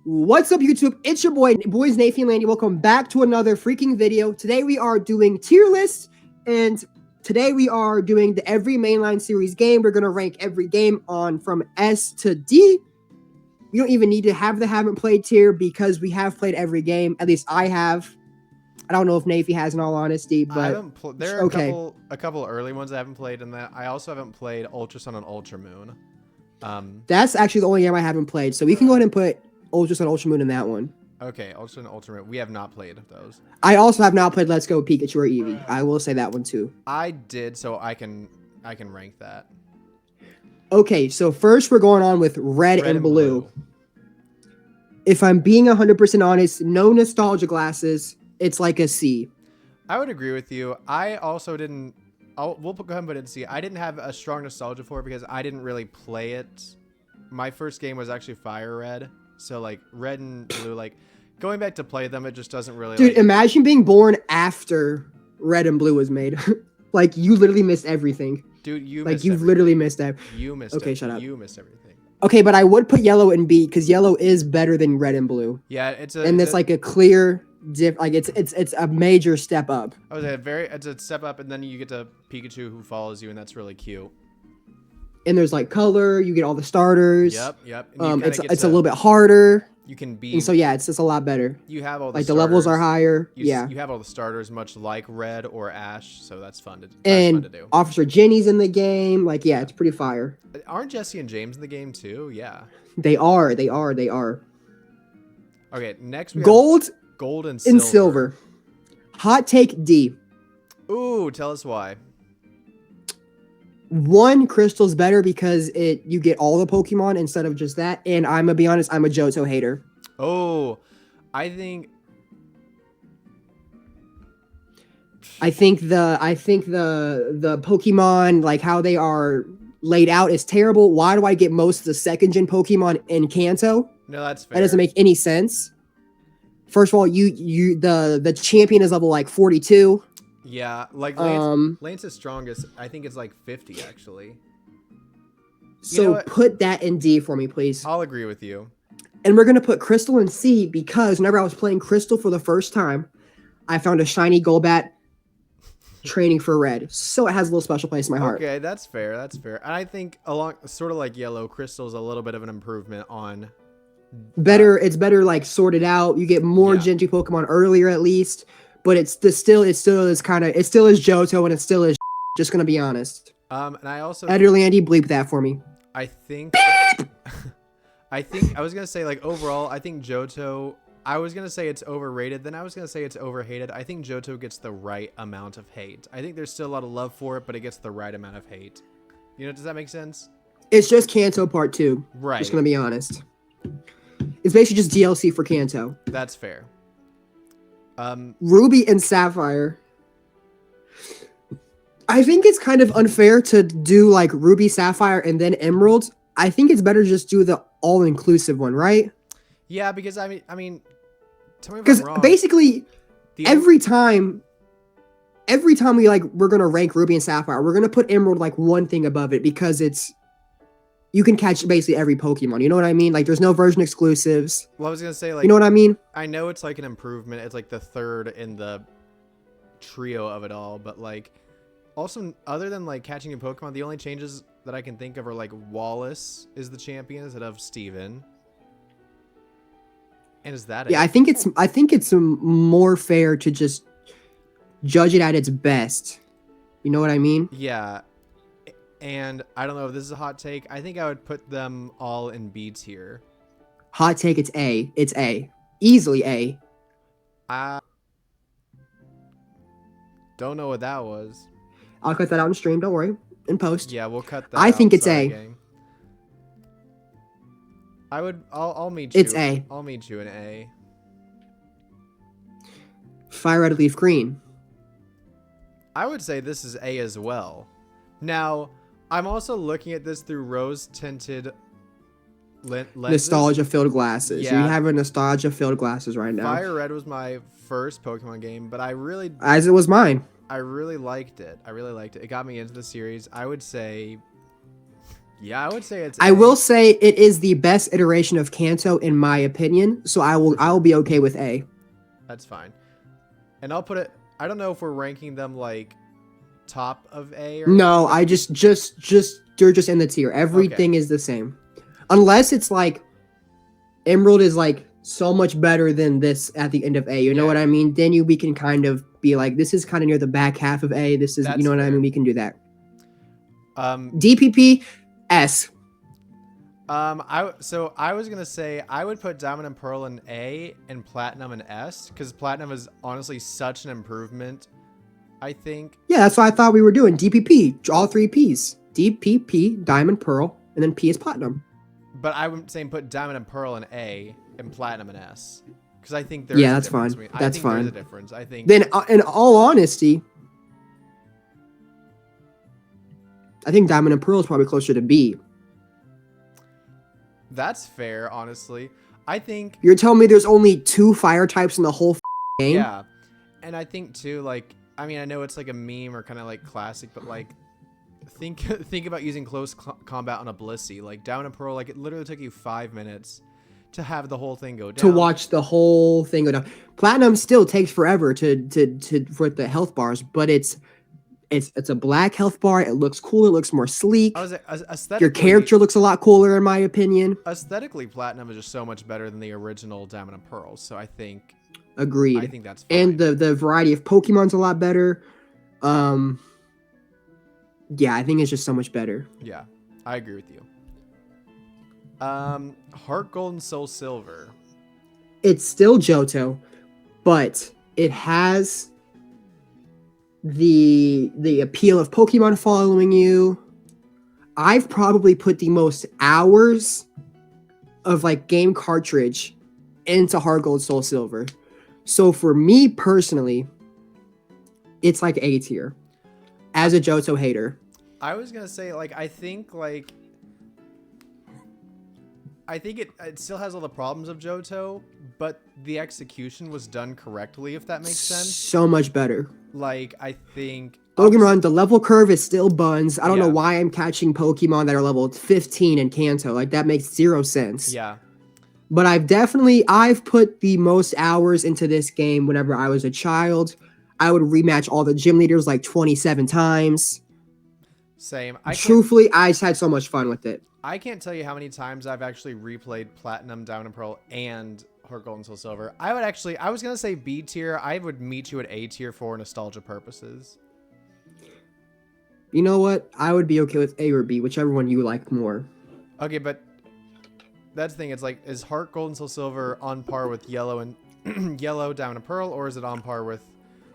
What's up, YouTube? It's your boys Nafey Landy. Welcome back to another freaking video. Today we are doing tier lists, and today we are doing the every mainline series game. We're gonna rank every game on from S to D. We don't even need to have the haven't played tier because we have played every game. At least I have. I don't know if Nafey has, in all honesty, but I haven't there are a couple early ones I haven't played in that. I also haven't played Ultra Sun and Ultra Moon. That's actually the only game I haven't played. So we can go ahead and put Ultra Sun, Ultra Moon in that one. Okay, Ultra and Ultra Moon. We have not played those. I also have not played Let's Go Pikachu or Eevee. I will say that one too. I did, so I can rank that. Okay, so first we're going on with red and blue. If I'm being 100% honest, no nostalgia glasses. It's like a C. I would agree with you. I also didn't. We'll go ahead and put it in C. I didn't have a strong nostalgia for it because I didn't really play it. My first game was actually Fire Red. So like red and blue, like going back to play them, it just doesn't really. Dude, imagine being born after red and blue was made. Like you literally missed everything. Dude, you've literally missed everything. You missed. Okay, shut up. You missed everything. Okay, but I would put yellow in B because yellow is better than red and blue. Yeah, it's like a clear like it's a major step up. Oh, it's a step up, and then you get to Pikachu who follows you, and that's really cute. And there's like color, you get all the starters. Yep. It's a little bit harder. You can be. And so yeah, it's just a lot better. You have all the like starters. The levels are higher. You have all the starters, much like Red or Ash, so that's fun to. And fun to do. Officer Jenny's in the game. Like yeah, it's pretty fire. Aren't Jesse and James in the game too? Yeah. They are. Okay, next we gold and silver. Hot take D. Ooh, tell us why. One, crystal's better because you get all the Pokemon instead of just that. And I'm gonna be honest, I'm a Johto hater. Oh, I think the Pokemon, like how they are laid out, is terrible. Why do I get most of the second gen Pokemon in Kanto? No, that's fair. That doesn't make any sense. First of all, the champion is level like 42. Yeah, like Lance's strongest, I think it's like 50 actually. So put that in D for me, please. I'll agree with you. And we're gonna put Crystal in C because whenever I was playing Crystal for the first time, I found a shiny Golbat training for Red, so it has a little special place in my heart. Okay, that's fair. That's fair. And I think sort of like Yellow, Crystal's a little bit of an improvement on. It's better like sorted out. You get more Gen 2 Pokemon earlier at least. But it still is Johto, and it still is. Just gonna be honest. And I also Editor Landy, bleep that for me. I think I was gonna say like overall, I think Johto. I was gonna say it's overrated. Then I was gonna say it's overhated. I think Johto gets the right amount of hate. I think there's still a lot of love for it, but it gets the right amount of hate. You know, does that make sense? It's just Kanto Part 2. Right. Just gonna be honest. It's basically just DLC for Kanto. That's fair. Ruby and Sapphire. I think it's kind of unfair to do like Ruby, Sapphire, and then Emerald. I think it's better to just do the all-inclusive one, right? Yeah, because I mean, tell me if because I'm wrong. Basically, every time we're gonna rank Ruby and Sapphire, we're gonna put Emerald like one thing above it because you can catch basically every Pokemon. You know what I mean? Like, there's no version exclusives. Well, I was going to say, like... You know what I mean? I know it's, like, an improvement. It's, like, the third in the trio of it all. But, like, also, other than, like, catching a Pokemon, the only changes that I can think of are, like, Wallace is the champion instead of Steven. And is that it? Yeah, I think it's more fair to just judge it at its best. You know what I mean? Yeah. And I don't know if this is a hot take. I think I would put them all in B tier. Hot take, it's A. It's A. Easily A. Don't know what that was. I'll cut that out in stream, don't worry. In post. Yeah, we'll cut that I think it's Sorry, A. Gang. I'll meet you. It's A. I'll meet you in A. Fire Red, Leaf Green. I would say this is A as well. Now, I'm also looking at this through rose-tinted lenses. Nostalgia-filled glasses. Yeah. You have a nostalgia-filled glasses right now. Fire Red was my first Pokemon game, but as it was mine. I really liked it. It got me into the series. I would say Yeah, I would say it's I A. will say it is the best iteration of Kanto in my opinion, so I will be okay with A. That's fine. And I'll put it, I don't know if we're ranking them like top of A or anything. No, I just they're just in the tier. Everything is the same. Unless it's like Emerald is like so much better than this at the end of A. You know what I mean? Then we can kind of be like, this is kind of near the back half of A. This is, That's you know what I fair. mean? We can do that. DPP S. So I was gonna say I would put Diamond and Pearl in A and Platinum in S, because Platinum is honestly such an improvement, I think. Yeah, that's what I thought we were doing. DPP, all 3 Ps. DPP, Diamond, Pearl, and then P is Platinum. But I would say put Diamond and Pearl in A and Platinum in S, because I think Yeah, that's fine. That's fine. There's a difference. I think. Then, in all honesty, I think Diamond and Pearl is probably closer to B. That's fair, honestly. I think You're telling me there's only 2 fire types in the whole game? Yeah, and I think too, like, I mean, I know it's like a meme or kind of like classic, but like, think about using close combat on a Blissey. Like Diamond and Pearl, like it literally took you 5 minutes to have the whole thing go down. To watch the whole thing go down. Platinum still takes forever for the health bars, but it's a black health bar. It looks cool. It looks more sleek. Your character looks a lot cooler, in my opinion. Aesthetically, Platinum is just so much better than the original Diamond and Pearl. So I think. Agreed. I think that's fine. And the variety of Pokemon's a lot better. Yeah, I think it's just so much better. Yeah, I agree with you. Heart Gold and Soul Silver. It's still Johto, but it has the appeal of Pokemon following you. I've probably put the most hours of like game cartridge into Heart Gold Soul Silver. So for me personally, it's like A tier as a Johto hater. I was gonna say I think it still has all the problems of Johto, but the execution was done correctly, if that makes sense. So much better. Like, I think... Don't get me wrong, the level curve is still buns. I don't know why I'm catching Pokemon that are level 15 in Kanto. Like, that makes 0 sense. Yeah. But I've put the most hours into this game whenever I was a child. I would rematch all the gym leaders like 27 times. Same. Truthfully, I just had so much fun with it. I can't tell you how many times I've actually replayed Platinum, Diamond and Pearl, and Heart Gold and Soul Silver. I was going to say B tier. I would meet you at A tier for nostalgia purposes. You know what? I would be okay with A or B, whichever one you like more. Okay, but that's the thing. It's like, is Heart Gold and Soul Silver on par with Yellow and Yellow, Diamond and Pearl, or is it on par with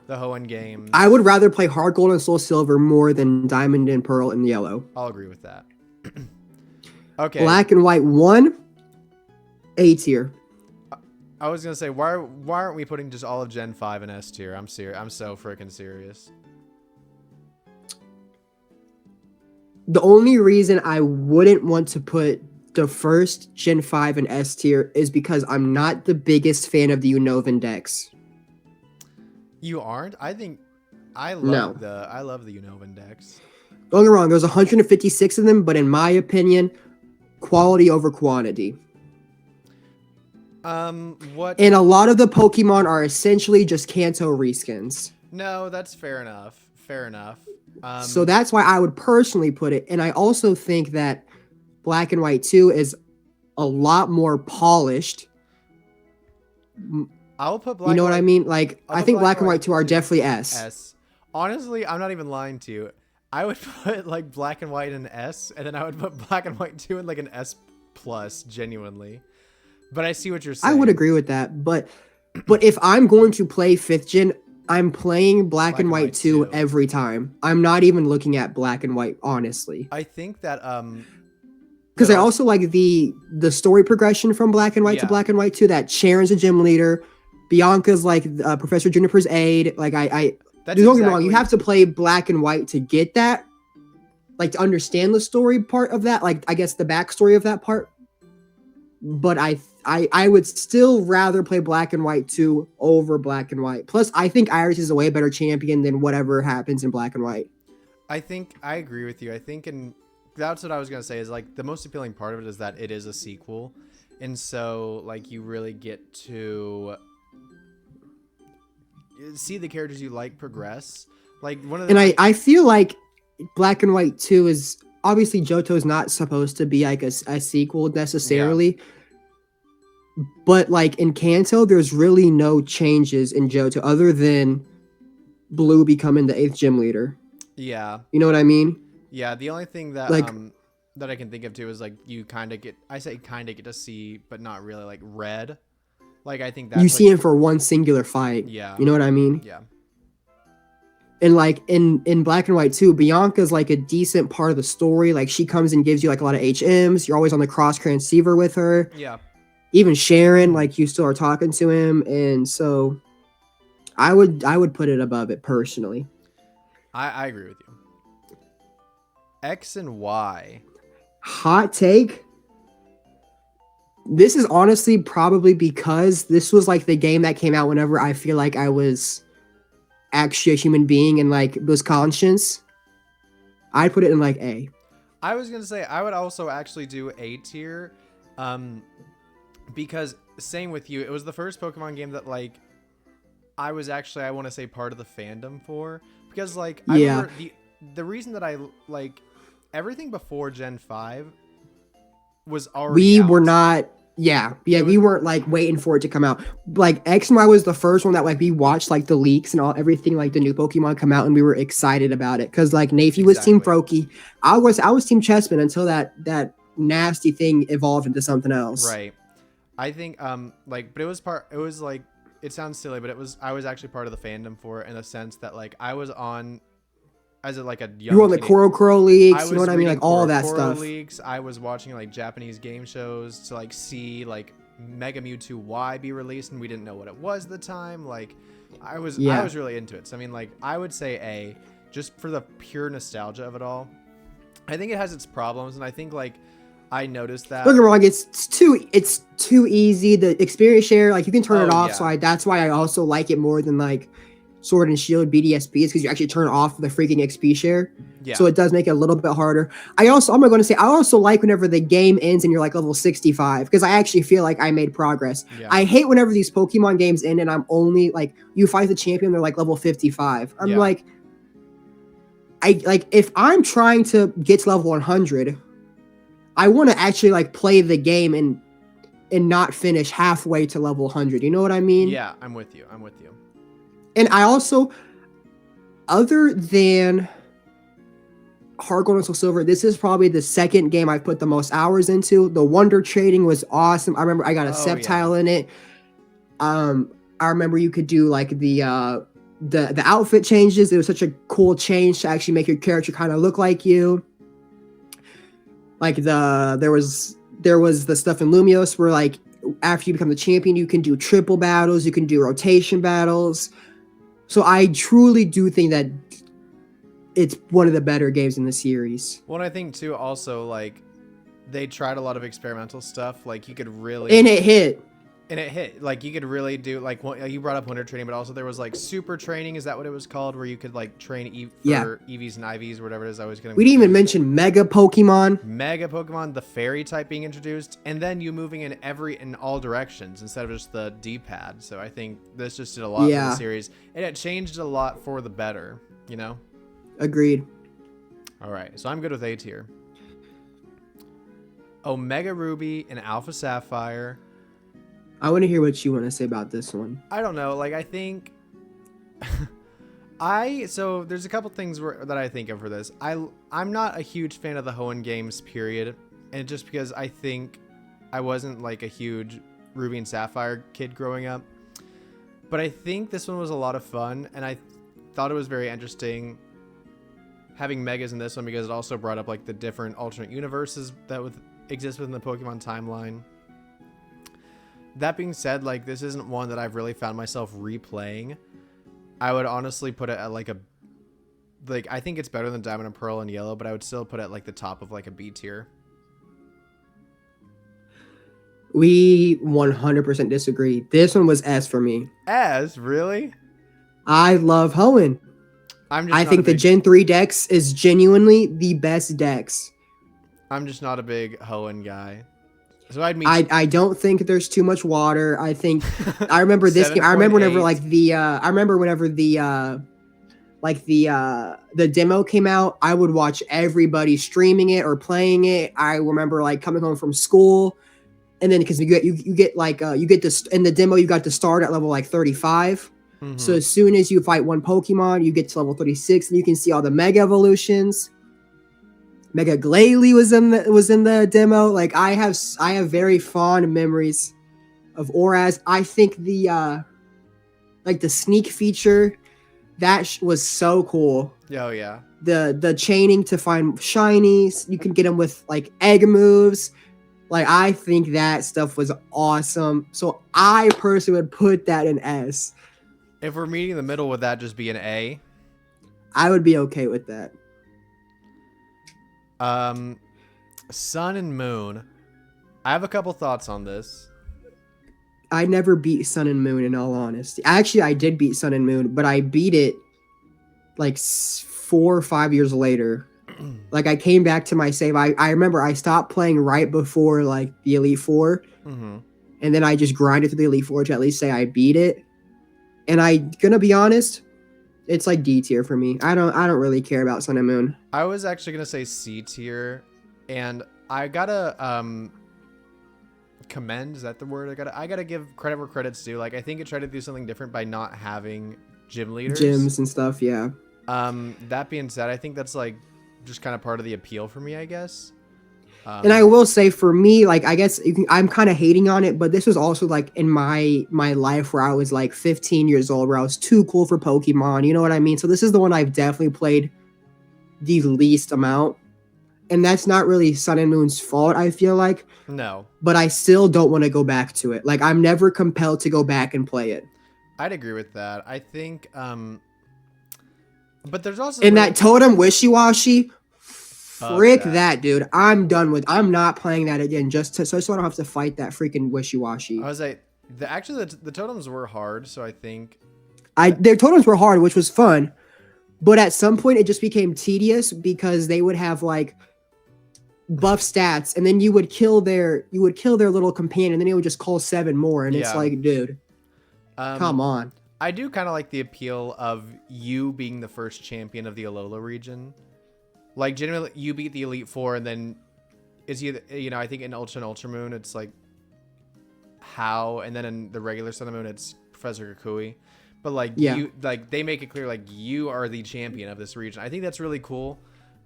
the Hoenn games? I would rather play Heart Gold and Soul Silver more than Diamond and Pearl and Yellow. I'll agree with that. Okay. Black and White 1, A tier. I was gonna say, why aren't we putting just all of Gen 5 in S tier? I'm serious. I'm so freaking serious. The only reason I wouldn't want to put the first Gen 5 in S tier is because I'm not the biggest fan of the Unova decks. You aren't? I think I love the Unova decks. Don't get me wrong, there's 156 of them, but in my opinion, quality over quantity. What? And a lot of the Pokemon are essentially just Kanto reskins. No, that's fair enough. Fair enough. So that's why I would personally put it. And I also think that Black and White 2 is a lot more polished. I'll put Black. You know what I mean? Like, I think Black and White 2 are definitely S. S. Honestly, I'm not even lying to you. I would put like Black and White in S, and then I would put Black and White 2 in like an S plus, genuinely. But I see what you're saying. I would agree with that. But if I'm going to play 5th gen, I'm playing Black and White 2 every time. I'm not even looking at Black and White, honestly. I think that because I also like the story progression from Black and White to Black and White 2. That Sharon's a gym leader, Bianca's like Professor Juniper's aide. Like don't get me wrong, you have to play Black and White to get that, like to understand the story part of that. Like I guess the backstory of that part. But I would still rather play Black and White 2 over Black and White. Plus, I think Iris is a way better champion than whatever happens in Black and White. I think I agree with you. I think in that's what I was gonna say. Is like the most appealing part of it is that it is a sequel, and so like you really get to see the characters you like progress. Like one of the And I feel like Black and White 2 is obviously Johto's not supposed to be like a sequel necessarily. But like in Kanto, there's really no changes in Johto other than Blue becoming the 8th gym leader. Yeah. You know what I mean? Yeah, the only thing that Like that I can think of too is like you kind of get to see, but not really like Red. Like I think that's you like, see him for one singular fight. Yeah. You know what I mean? Yeah. And like in Black and White 2, Bianca's like a decent part of the story. Like she comes and gives you like a lot of HMs. You're always on the cross transceiver with her. Yeah. Even Sharon, like you still are talking to him, and so I would put it above it personally. I agree with you. X and Y. Hot take. This is honestly probably because this was like the game that came out whenever I feel like I was actually a human being and like was conscious. I'd put it in like A. I was gonna say I would also actually do A tier, because same with you. It was the first Pokemon game that like I was actually, I want to say, part of the fandom for, because like I remember the reason that I like everything before Gen 5 was already out. Were not we weren't like waiting for it to come out. Like X and Y was the first one that like we watched like the leaks and all everything, like the new Pokemon come out, and we were excited about it because like Nafey was Team Froakie. I was Team Chessman until that nasty thing evolved into something else. Right. I think like, but it was like, it sounds silly, but I was actually part of the fandom for it in a sense that like I was on as a, like a young. You were on the Koro leagues, you know what I mean, like all that Koro stuff. Leagues. I was watching like Japanese game shows to like see like Mega Mewtwo Y be released, and we didn't know what it was at the time. Like I was really into it. So I mean, like I would say A, just for the pure nostalgia of it all. I think it has its problems, and I think like I noticed that. Don't get me wrong, it's too easy. The experience share, like you can turn it off. Yeah. So that's why I also like it more than like Sword and Shield BDSP, is because you actually turn off the freaking XP share. Yeah. So it does make it a little bit harder. I also like whenever the game ends and you're like level 65, because I actually feel like I made progress. Yeah. I hate whenever these Pokemon games end and I'm only like, you fight the champion, they're like level 55. I'm like, if I'm trying to get to level 100, I want to actually like play the game and not finish halfway to level 100. You know what I mean? Yeah, I'm with you. And I also, other than Heart Gold and Soul Silver, this is probably the second game I've put the most hours into. The Wonder Trading was awesome. I remember I got a Sceptile in it. I remember you could do like the outfit changes. It was such a cool change to actually make your character kind of look like you. Like there was the stuff in Lumiose where like after you become the champion, you can do triple battles, you can do rotation battles. So I truly do think that it's one of the better games in the series. Well, and I think too, also like they tried a lot of experimental stuff. Like you could really, and it hit. Like you could really do like you brought up Wonder Training, but also there was like Super Training. Is that what it was called? Where you could like train for EVs and IVs or whatever it is. I was gonna. We didn't even mention Mega Pokemon. The Fairy type being introduced, and then you moving in all directions instead of just the D-pad. So I think this just did a lot for the series, and it changed a lot for the better. You know. Agreed. All right, so I'm good with A tier. Omega Ruby and Alpha Sapphire. I want to hear what you want to say about this one. I don't know. Like, I think so there's a couple things that I think of for this. I'm not a huge fan of the Hoenn games, period. And just because I think I wasn't like a huge Ruby and Sapphire kid growing up. But I think this one was a lot of fun. And I thought it was very interesting having Megas in this one, because it also brought up like the different alternate universes that would exist within the Pokemon timeline. That being said, like this isn't one that I've really found myself replaying. I would honestly put it at like I think it's better than Diamond and Pearl and Yellow, but I would still put it at like the top of like a B tier. We 100% disagree. This one was S for me. S, really? I love Hoenn. I think the Gen 3 Dex is genuinely the best Dex. I'm just not a big Hoenn guy. So I'd meet. I don't think there's too much water. I think I remember this game. I remember whenever 7.8. like the demo came out, I would watch everybody streaming it or playing it. I remember like coming home from school, and then because you get like you get this in the demo, you got to start at level like 35. Mhm. So as soon as you fight one Pokemon, you get to level 36, and you can see all the Mega evolutions. Mega Glalie was in the demo. Like I have very fond memories of Oraz. I think the like the sneak feature that was so cool. Oh yeah. The chaining to find shinies, you can get them with like egg moves. Like I think that stuff was awesome. So I personally would put that in S. If we're meeting in the middle, would that just be an A? I would be okay with that. Sun and Moon. I have a couple thoughts on this. I never beat Sun and Moon, in all honesty. Actually, I did beat Sun and Moon, but I beat it like 4 or 5 years later. Like I came back to my save. I remember I stopped playing right before like the Elite Four, and then I just grinded through the Elite Four to at least say I beat it. And I'm gonna be honest, it's like D tier for me. I don't really care about Sun and Moon. I was actually gonna say C tier, and I gotta commend, is that the word? I gotta give credit where credit's due. Like I think it tried to do something different by not having gym leaders, Gyms and stuff. Yeah. That being said, I think that's like just kind of part of the appeal for me, I guess. And I will say for me, like I guess I'm kind of hating on it, but this was also like in my life where I was like 15 years old, where I was too cool for Pokemon. You know what I mean? So this is the one I've definitely played the least amount, and that's not really Sun and Moon's fault. I feel like No, but I still don't want to go back to it. Like I'm never compelled to go back and play it. I'd agree with that. I think, but there's also And that Totem Wishy-Washy. Frick that. that, dude. I'm not playing that again so I don't have to fight that freaking Wishy-Washy. I was like, the totems were hard, so I think Their totems were hard, which was fun, but at some point it just became tedious because they would have like buff stats, and then you would kill their little companion, and then it would just call 7 more, and it's like, dude, come on. I do kind of like the appeal of you being the first champion of the Alola region. Like, generally, you beat the Elite Four, and then is I think in Ultra and Ultra Moon, it's like How, and then in the regular Sun and Moon, it's Professor Kukui. But like they make it clear like you are the champion of this region. I think that's really cool.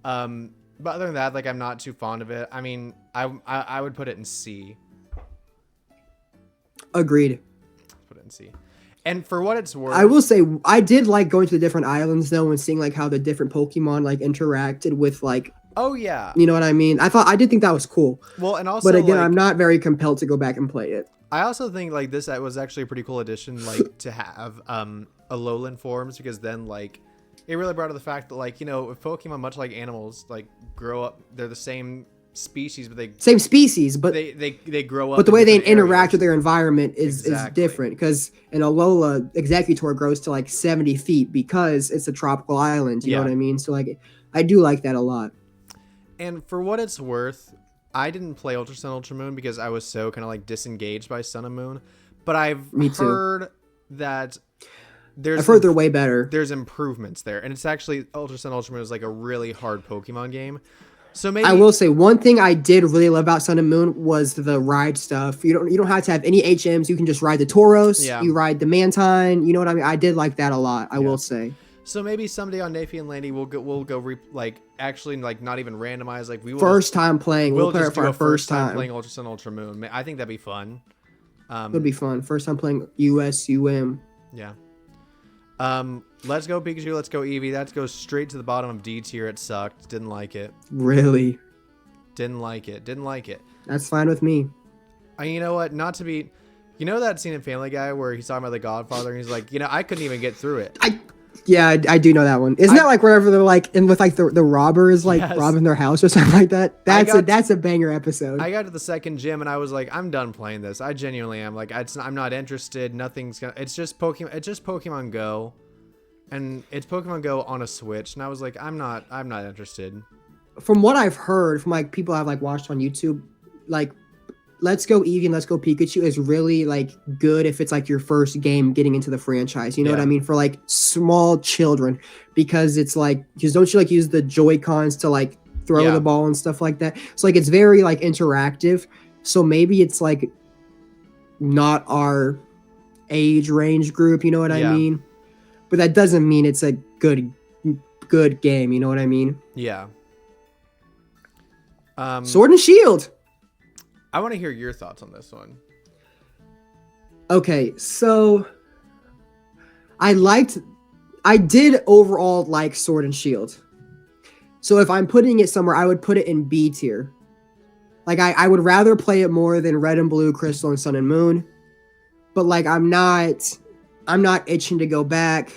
But other than that, like I'm not too fond of it. I mean, I would put it in C. Agreed. Put it in C. And for what it's worth, I will say I did like going to the different islands though and seeing like how the different Pokemon like interacted with like. Oh yeah. You know what I mean? I did think that was cool. Well, and also, but again, like, I'm not very compelled to go back and play it. I also think like this was actually a pretty cool addition, like to have Alolan forms, because then like it really brought to the fact that like, if Pokemon, much like animals, like grow up, they're the same species, but they grow up. But the way they different interact areas. with their environment is different, because an Alola Executor grows to like 70 feet because it's a tropical island. You know what I mean? So like, I do like that a lot. And for what it's worth, I didn't play Ultra Sun, Ultra Moon because I was so kind of like disengaged by Sun and Moon. But I've heard that I've heard they're way better. There's improvements there, and it's actually Ultra Sun, Ultra Moon is like a really hard Pokemon game. So maybe I will say one thing I did really love about Sun and Moon was the ride stuff. You don't have to have any HMs. You can just ride the Tauros. Yeah. You ride the Mantine. You know what I mean? I did like that a lot. I will say. So maybe someday on Nafey and Landy we'll go actually like not even randomize, like we will first time playing. We'll play it for our first time playing Ultra Sun, Ultra Moon. I think that'd be fun. It would be fun. First time playing USUM. Yeah. Let's go Pikachu. Let's go Eevee. That goes straight to the bottom of D tier. It sucked. Didn't like it. Really? Didn't like it. Didn't like it. That's fine with me. You know what? Not to be. You know that scene in Family Guy where he's talking about the Godfather and he's like, I couldn't even get through it. Yeah, I do know that one. Isn't that like wherever they're like in with like the robbers like robbing their house or something like that? That's a banger episode. I got to the second gym and I was like, I'm done playing this. I genuinely am. Like, I'm not interested. Nothing's gonna. It's just Pokemon. It's just Pokemon Go, and it's Pokemon Go on a Switch. And I was like, I'm not interested. from what I've heard from like people I've like watched on YouTube, like Let's Go Eevee and Let's Go Pikachu is really like good if it's like your first game getting into the franchise. You know what Yeah. I mean? For like small children, because it's like, because don't you like use the Joy Cons to like throw Yeah. the ball and stuff like that? So like it's very like interactive. So maybe it's like not our age range group. You know what I Yeah. mean? But that doesn't mean it's a good game. You know what I mean? Yeah. Sword and Shield. I want to hear your thoughts on this one. Okay, so I did overall like Sword and Shield. So if I'm putting it somewhere, I would put it in B tier. Like I would rather play it more than Red and Blue, Crystal and Sun and Moon. But like I'm not itching to go back.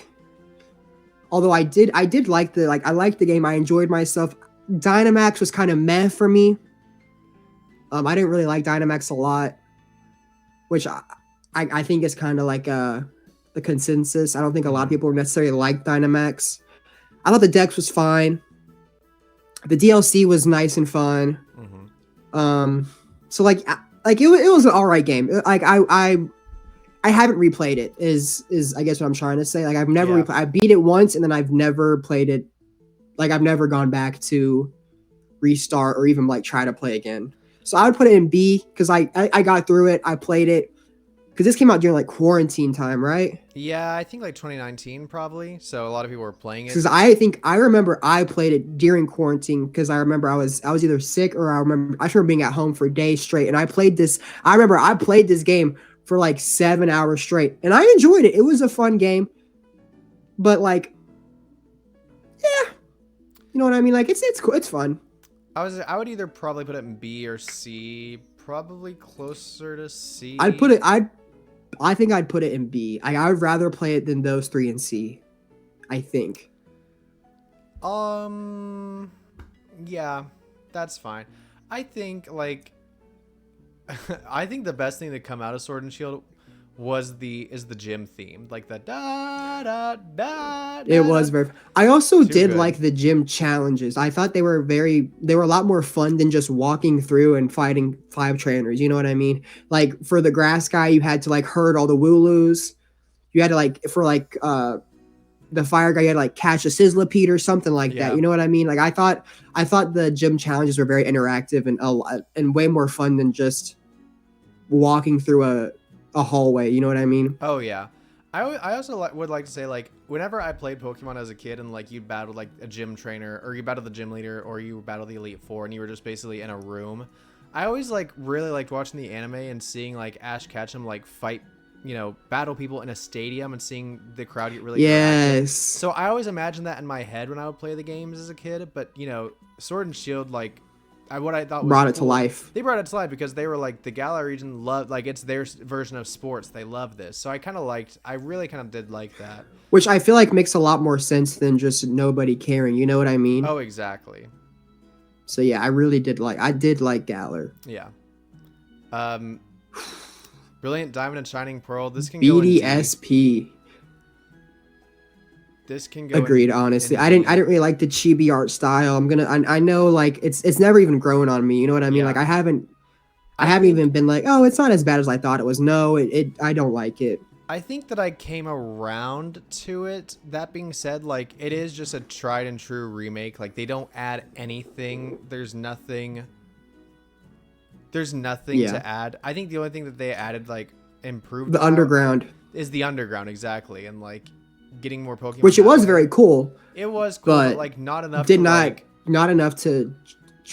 Although I did like I liked the game. I enjoyed myself. Dynamax was kind of meh for me. I didn't really like Dynamax a lot, which I think is kind of like the consensus. I don't think a lot of people necessarily like Dynamax. I thought the Dex was fine. The DLC was nice and fun. So like it was an alright game. Like I haven't replayed it. Is I guess what I'm trying to say. Like I've never I beat it once and then I've never played it. Like I've never gone back to restart or even like try to play again. So I would put it in B because I got through it. I played it because this came out during like quarantine time, right? Yeah, I think like 2019 probably. So a lot of people were playing it. Because I remember I played it during quarantine because I remember I was either sick or I remember being at home for days straight. And I played this. I remember I played this game for like 7 hours straight, and I enjoyed it. It was a fun game, but like, yeah, you know what I mean? Like it's cool. It's fun. I would either probably put it in B or C. Probably closer to C. I think I'd put it in B. I would rather play it than those three in C. I think. Yeah, that's fine. I think like I think the best thing to come out of Sword and Shield is the gym theme, like the da da da. It was very. I also did good. like the gym challenges. I thought they were a lot more fun than just walking through and fighting 5 trainers. You know what I mean? Like for the grass guy, you had to like herd all the Wooloos. You had to like for like the fire guy, you had to like catch a Sizzlipede or something like that. You know what I mean? Like I thought the gym challenges were very interactive and way more fun than just walking through a hallway. You know what I mean? Oh yeah. I also would like to say, like, whenever I played Pokemon as a kid and like you battled like a gym trainer or you battled the gym leader or you battled the Elite Four and you were just basically in a room, I always like really liked watching the anime and seeing like Ash Ketchum like fight, you know, battle people in a stadium and seeing the crowd get really interactive. So I always imagined that in my head when I would play the games as a kid. But you know, Sword and Shield, like what I thought was brought it to life. They brought it to life because they were like the Galar region loved, like it's their version of sports. They love this, so I really kind of did like that. Which I feel like makes a lot more sense than just nobody caring. You know what I mean? Oh, exactly. So yeah, I did like Galar. Yeah. Brilliant Diamond and Shining Pearl. This can BDSP. This can go. Agreed. Honestly, I didn't really like the chibi art style. I know like it's never even grown on me. You know what I mean? Yeah. Like I haven't even been like, oh, it's not as bad as I thought it was. No, I don't like it. I think that I came around to it. That being said, like it is just a tried and true remake. Like they don't add anything. There's nothing to add. I think the only thing that they added, like improved the underground is the underground, exactly, and like getting more Pokemon. Which it was very cool. It was cool, but like not enough. Not enough to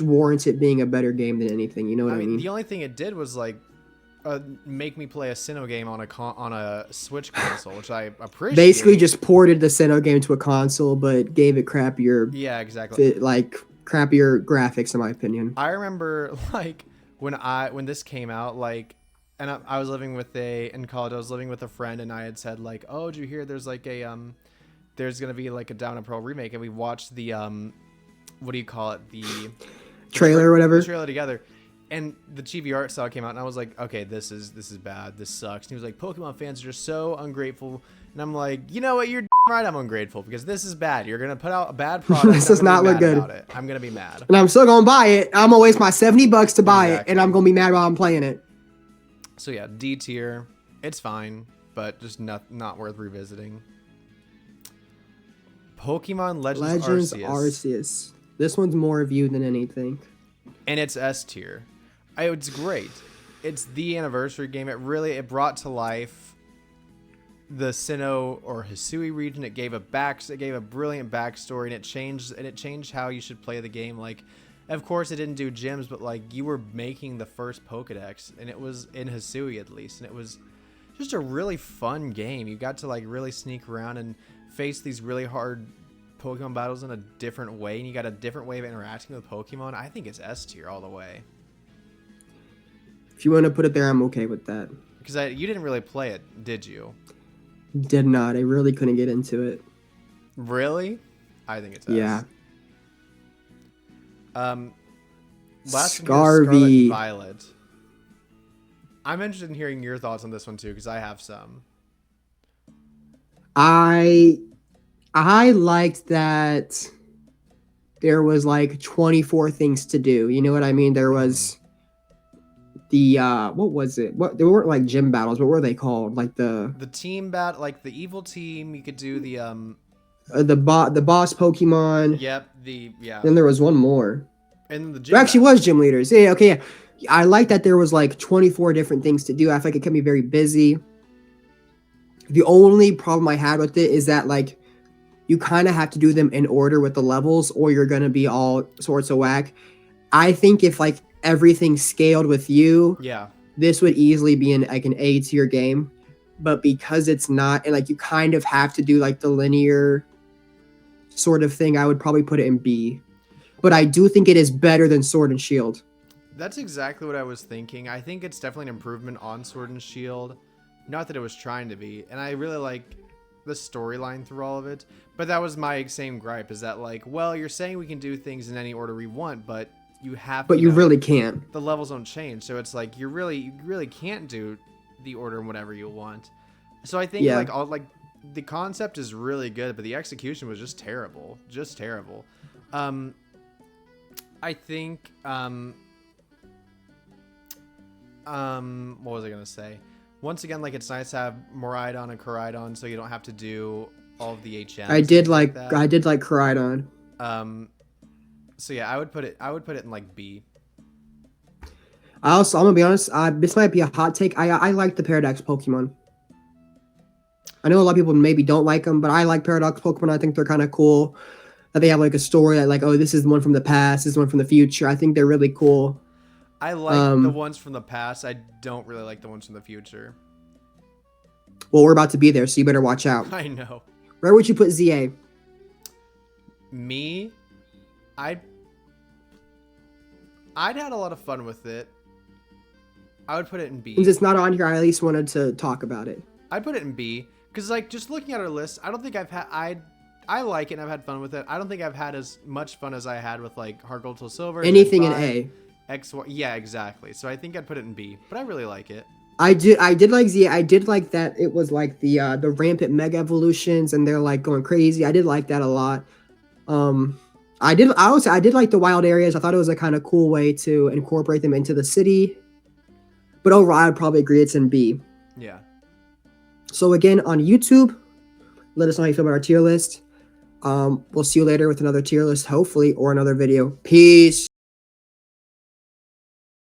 warrant it being a better game than anything. You know what I mean? The only thing it did was like make me play a Sinnoh game on a Switch console, which I appreciate. Basically, just ported the Sinnoh game to a console, but gave it crappier. Yeah, exactly. Crappier graphics, in my opinion. I remember like when this came out, like, and I was living in college. I was living with a friend, and I had said like, "Oh, did you hear? There's like there's gonna be like a Diamond and Pearl remake," and we watched the what do you call it? The trailer or whatever. The trailer together. And the chibi art style came out, and I was like, okay, this is bad. This sucks. And he was like, Pokemon fans are just so ungrateful. And I'm like, you know what? You're right. I'm ungrateful because this is bad. You're gonna put out a bad product. This does not look good. About it. I'm gonna be mad. And I'm still gonna buy it. I'm gonna waste my $70 to buy it, Exactly. and I'm gonna be mad while I'm playing it. So yeah, D tier. It's fine, but just not worth revisiting. Pokemon Legends Arceus. This one's more reviewed than anything. And it's S tier. It's great. It's the anniversary game. It brought to life the Sinnoh or Hisui region. It gave a brilliant backstory, and it changed how you should play the game. Like, of course, it didn't do gyms, but like you were making the first Pokedex, and it was in Hisui at least, and it was just a really fun game. You got to like really sneak around and face these really hard Pokemon battles in a different way, and you got a different way of interacting with Pokemon. I think it's S tier all the way. If you want to put it there, I'm okay with that. Because you didn't really play it, did you? Did not. I really couldn't get into it. Really? I think it's S. Yeah. Last Scarlet and Violet. I'm interested in hearing your thoughts on this one too, because I have some. I liked that there was like 24 things to do. You know what I mean? There was the what was it? What, they weren't like gym battles. What were they called? Like the team battle, like the evil team. You could do the boss Pokemon. Yep. Then there was one more. And the gym. There actually was gym leaders. Yeah. Okay. Yeah. I like that there was like 24 different things to do. I feel like it kept me very busy. The only problem I had with it is that like you kind of have to do them in order with the levels, or you're gonna be all sorts of whack. I think if like everything scaled with you, this would easily be an A tier game. But because it's not, and like you kind of have to do like the linear sort of thing, I would probably put it in B. But I do think it is better than Sword and Shield. That's exactly what I was thinking. I think it's definitely an improvement on Sword and Shield. Not that it was trying to be. And I really like the storyline through all of it. But that was my same gripe, is that like, well, you're saying we can do things in any order we want, but you have to. But you really can't. The levels don't change. So it's like you really can't do the order and whatever you want. So I think like the concept is really good, but the execution was just terrible. Just terrible. I think what was I gonna say? Once again, like it's nice to have Miraidon and Koraidon, so you don't have to do all of the HMs. I did like Koraidon. So yeah, I would put it in like B. I'm gonna be honest. This might be a hot take. I like the Paradox Pokemon. I know a lot of people maybe don't like them, but I like Paradox Pokemon. I think they're kind of cool. That they have like a story that like, oh, this is the one from the past, this is the one from the future. I think they're really cool. I like the ones from the past. I don't really like the ones from the future. Well, we're about to be there, so you better watch out. I know. Where would you put ZA? Me? I'd had a lot of fun with it. I would put it in B. Since it's not on here, I at least wanted to talk about it. I'd put it in B. Because like just looking at our list, I don't think I like it and I've had fun with it. I don't think I've had as much fun as I had with like Heart Gold Soul Silver. Anything in A. XY. Yeah, exactly. So I think I'd put it in B, but I really like it. I did like Z. I did like that it was like the rampant mega evolutions and they're like going crazy. I did like that a lot. I did like the wild areas. I thought it was a kind of cool way to incorporate them into the city. But overall, I'd probably agree it's in B. Yeah. So again, on YouTube, let us know how you feel about our tier list. We'll see you later with another tier list, hopefully, or another video. Peace.